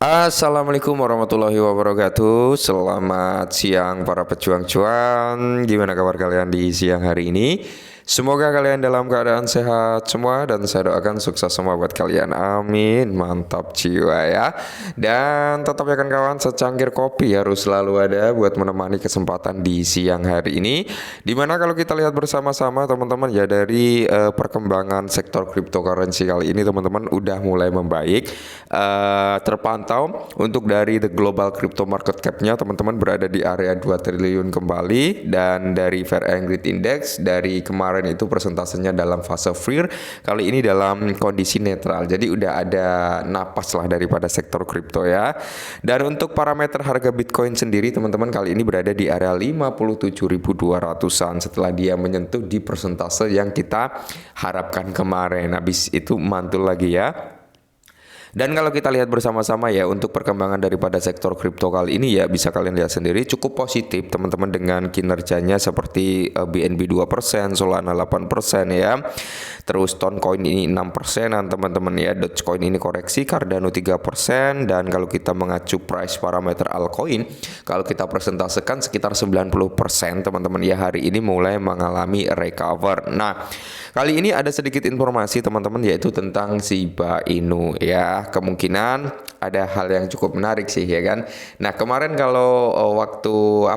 Assalamualaikum warahmatullahi wabarakatuh. Selamat siang para pejuang cuan. Gimana kabar kalian di siang hari ini? Semoga kalian dalam keadaan sehat semua dan saya doakan sukses semua buat kalian. Amin. Mantap jiwa ya. Dan tetap ya kan kawan, secangkir kopi harus selalu ada buat menemani kesempatan di siang hari ini. Dimana kalau kita lihat bersama-sama teman-teman ya dari perkembangan sektor cryptocurrency kali ini teman-teman udah mulai membaik. Terpantau untuk dari the global crypto market cap-nya teman-teman berada di area 2 triliun kembali, dan dari Fair and Greed Index dari kemarin itu persentasenya dalam fase FRIR, kali ini dalam kondisi netral. Jadi udah ada napas lah daripada sektor kripto ya. Dan untuk parameter harga Bitcoin sendiri teman-teman kali ini berada di area 57.200-an setelah dia menyentuh di persentase yang kita harapkan kemarin. Habis itu mantul lagi ya. Dan kalau kita lihat bersama-sama ya untuk perkembangan daripada sektor kripto kali ini ya bisa kalian lihat sendiri cukup positif teman-teman dengan kinerjanya seperti BNB 2%, Solana 8% ya. Terus Toncoin ini 6%-an teman-teman ya. Dogecoin ini koreksi, Cardano 3%, dan kalau kita mengacu price parameter altcoin kalau kita presentasekan sekitar 90% teman-teman ya hari ini mulai mengalami recover. Nah, kali ini ada sedikit informasi teman-teman yaitu tentang Shiba Inu ya. Kemungkinan ada hal yang cukup menarik sih ya kan. Nah, kemarin kalau waktu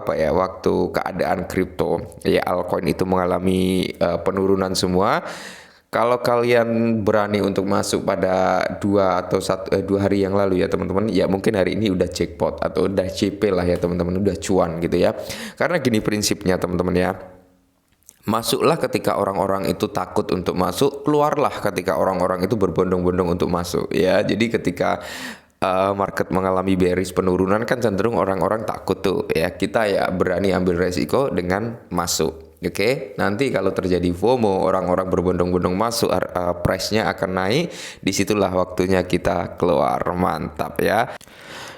keadaan kripto ya altcoin itu mengalami penurunan semua. Kalau kalian berani untuk masuk pada 2 hari yang lalu ya teman-teman, ya mungkin hari ini udah jackpot atau udah CP lah ya teman-teman, udah cuan gitu ya. Karena gini prinsipnya teman-teman ya. Masuklah ketika orang-orang itu takut untuk masuk, keluarlah ketika orang-orang itu berbondong-bondong untuk masuk ya. Jadi ketika market mengalami bearish penurunan kan cenderung orang-orang takut tuh ya. Kita ya berani ambil resiko dengan masuk. Oke, nanti kalau terjadi FOMO, orang-orang berbondong-bondong masuk, price-nya akan naik. Disitulah waktunya kita keluar. Mantap ya.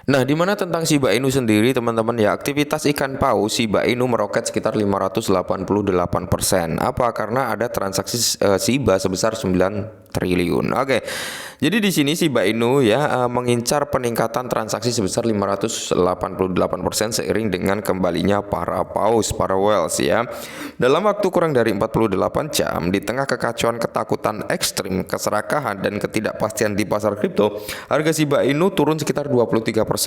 Nah, di mana tentang Shiba Inu sendiri teman-teman ya, aktivitas ikan paus Shiba Inu meroket sekitar 588%. Apa? Karena ada transaksi Shiba sebesar 9 triliun. Oke. Jadi di sini Shiba Inu ya mengincar peningkatan transaksi sebesar 588% seiring dengan kembalinya para paus, para whales ya. Dalam waktu kurang dari 48 jam di tengah kekacauan, ketakutan ekstrim, keserakahan dan ketidakpastian di pasar kripto, harga Shiba Inu turun sekitar 23%.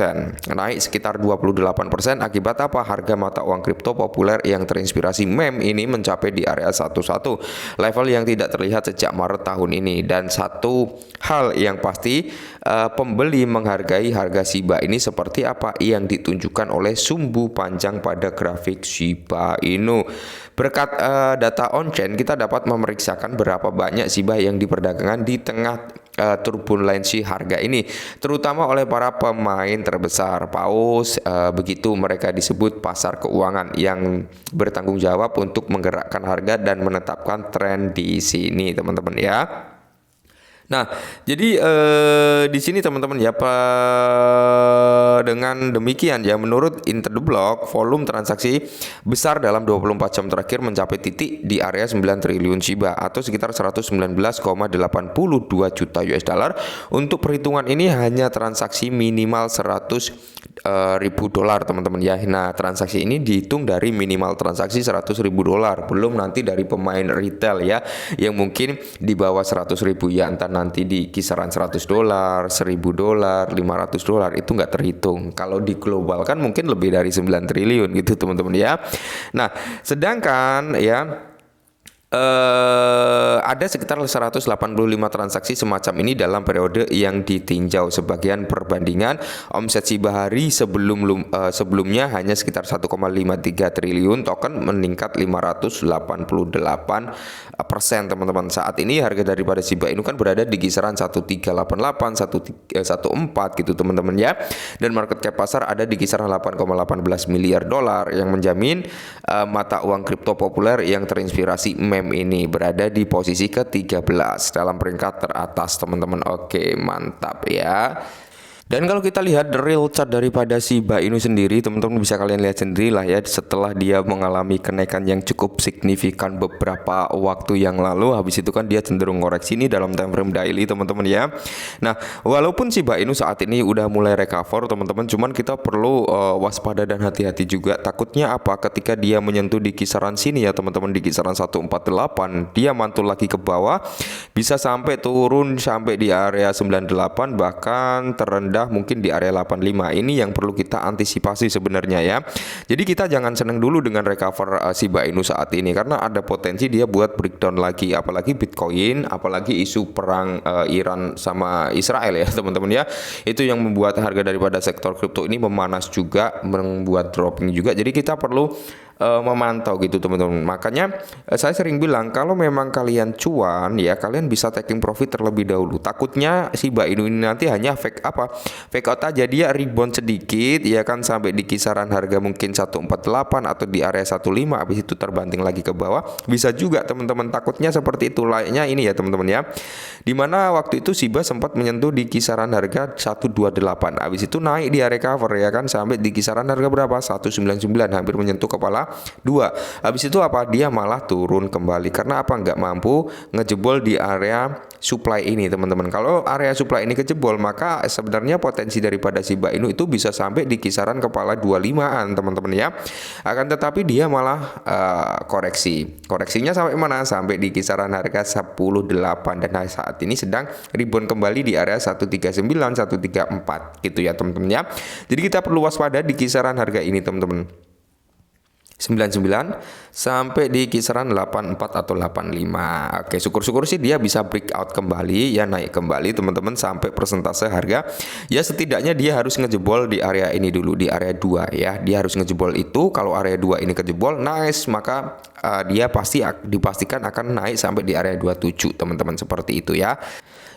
Naik sekitar 28%. Akibat apa? Harga mata uang kripto populer yang terinspirasi meme ini mencapai di area 11, level yang tidak terlihat sejak Maret tahun ini. Dan satu hal yang pasti, pembeli menghargai harga Shiba ini seperti apa yang ditunjukkan oleh sumbu panjang pada grafik Shiba Inu. Berkat data on-chain kita dapat memeriksakan berapa banyak Shiba yang diperdagangkan di tengah turbulensi harga ini, terutama oleh para pemain terbesar paus. Begitu mereka disebut pasar keuangan yang bertanggung jawab untuk menggerakkan harga dan menetapkan tren di sini teman-teman ya. Nah, jadi di sini teman-teman ya, dengan demikian ya menurut Inter the Block volume transaksi besar dalam 24 jam terakhir mencapai titik di area 9 triliun Shiba atau sekitar 119,82 juta US dollar. Untuk perhitungan ini hanya transaksi minimal 100.000 dolar teman-teman ya. Nah, transaksi ini dihitung dari minimal transaksi 100.000 dolar, belum nanti dari pemain retail ya yang mungkin di bawah 100.000 ya, entar nanti di kisaran 100 dolar, 1.000 dolar, 500 dolar itu nggak terhitung. Kalau di global kan mungkin lebih dari 9 triliun gitu teman-teman ya. Nah, sedangkan ya ada sekitar 185 transaksi semacam ini dalam periode yang ditinjau. Sebagian perbandingan omset Shiba hari sebelumnya hanya sekitar 1,53 triliun, token meningkat 588% teman-teman. Saat ini harga daripada Shiba Inu kan berada di kisaran 1388, 14 gitu teman-teman ya. Dan market cap pasar ada di kisaran 8,18 miliar dolar yang menjamin mata uang kripto populer yang terinspirasi meme ini berada di posisi ke-13 dalam peringkat teratas teman-teman. Oke, mantap ya. Dan kalau kita lihat real chart daripada Shiba Inu sendiri, teman-teman bisa kalian lihat sendiri lah ya, setelah dia mengalami kenaikan yang cukup signifikan beberapa waktu yang lalu, habis itu kan dia cenderung koreksi ini dalam time frame daily teman-teman ya. Nah, walaupun Shiba Inu saat ini udah mulai recover teman-teman, cuman kita perlu waspada dan hati-hati juga. Takutnya apa? Ketika dia menyentuh di kisaran sini ya teman-teman, di kisaran 148, dia mantul lagi ke bawah, bisa sampai turun sampai di area 98, bahkan terendah mungkin di area 85. Ini yang perlu kita antisipasi sebenarnya ya. Jadi kita jangan seneng dulu dengan recover Shiba Inu saat ini, karena ada potensi dia buat breakdown lagi, apalagi Bitcoin, apalagi isu perang Iran sama Israel ya teman-teman ya. Itu yang membuat harga daripada sektor kripto ini memanas juga, membuat dropping juga. Jadi kita perlu memantau gitu teman-teman. Makanya saya sering bilang kalau memang kalian cuan ya, kalian bisa taking profit terlebih dahulu. Takutnya Shiba Inu ini nanti hanya fake out aja, dia rebound sedikit ya kan, sampai di kisaran harga mungkin 148 atau di area 15, habis itu terbanting lagi ke bawah. Bisa juga teman-teman, takutnya seperti itu. Layaknya ini ya teman-teman ya, dimana waktu itu Shiba sempat menyentuh di kisaran harga 128, habis itu naik dia recover ya kan, sampai di kisaran harga berapa, 199, hampir menyentuh kepala 2. Habis itu apa? Dia malah turun kembali. Karena apa? Nggak mampu ngejebol di area supply ini teman-teman. Kalau area supply ini kejebol, maka sebenarnya potensi daripada Shiba Inu itu bisa sampai di kisaran kepala 25-an teman-teman ya. Akan tetapi dia malah koreksi. Koreksinya sampai mana? Sampai di kisaran harga 108, dan saat ini sedang rebound kembali di area 139, 134 gitu ya teman-teman ya. Jadi kita perlu waspada di kisaran harga ini teman-teman. 99 sampai di kisaran 84 atau 85. Oke, syukur-syukur sih dia bisa breakout kembali ya, naik kembali teman-teman sampai persentase harga. Ya setidaknya dia harus ngejebol di area ini dulu, di area 2 ya. Dia harus ngejebol itu. Kalau area 2 ini kejebol, nice, maka dia pasti dipastikan akan naik sampai di area 27 teman-teman, seperti itu ya.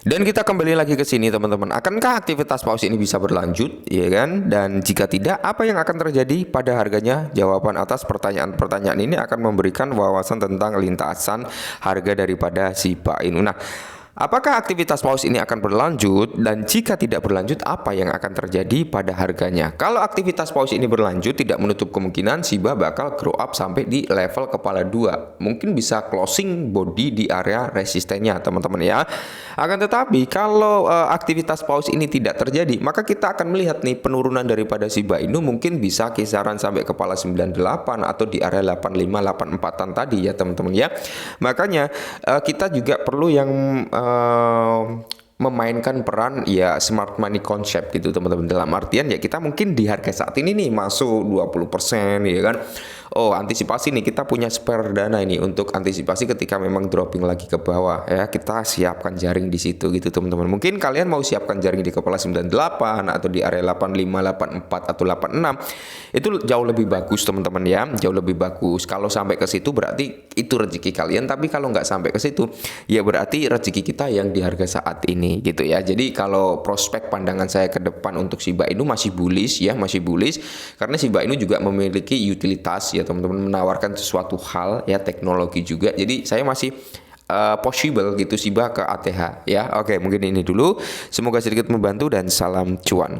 Dan kita kembali lagi ke sini teman-teman. Akankah aktivitas paus ini bisa berlanjut, ya kan? Dan jika tidak, apa yang akan terjadi pada harganya? Jawaban atas pertanyaan-pertanyaan ini akan memberikan wawasan tentang lintasan harga daripada Shiba Inu. Nah, apakah aktivitas paus ini akan berlanjut, dan jika tidak berlanjut apa yang akan terjadi pada harganya? Kalau aktivitas paus ini berlanjut, tidak menutup kemungkinan Shiba bakal grow up sampai di level kepala 2. Mungkin bisa closing body di area resistennya teman-teman ya. Akan tetapi kalau aktivitas paus ini tidak terjadi, maka kita akan melihat nih penurunan daripada Shiba Inu mungkin bisa kisaran sampai kepala 98 atau di area 85, 84-an tadi ya teman-teman ya. Makanya kita juga perlu yang memainkan peran ya smart money concept gitu teman-teman. Dalam artian ya kita mungkin di harga saat ini nih masuk 20% ya kan. Oh, antisipasi nih, kita punya spare dana ini untuk antisipasi ketika memang dropping lagi ke bawah ya. Kita siapkan jaring di situ gitu teman-teman. Mungkin kalian mau siapkan jaring di kepala 98 atau di area 85, 84 atau 86. Itu jauh lebih bagus teman-teman ya. Jauh lebih bagus. Kalau sampai ke situ berarti itu rezeki kalian, tapi kalau nggak sampai ke situ ya berarti rezeki kita yang di harga saat ini gitu ya. Jadi kalau prospek pandangan saya ke depan untuk Shiba Inu masih bullish ya, masih bullish, karena Shiba Inu juga memiliki utilitas ya teman-teman, menawarkan sesuatu hal ya, teknologi juga. Jadi saya masih possible gitu Shiba ke ATH ya. Oke, mungkin ini dulu, semoga sedikit membantu dan salam cuan.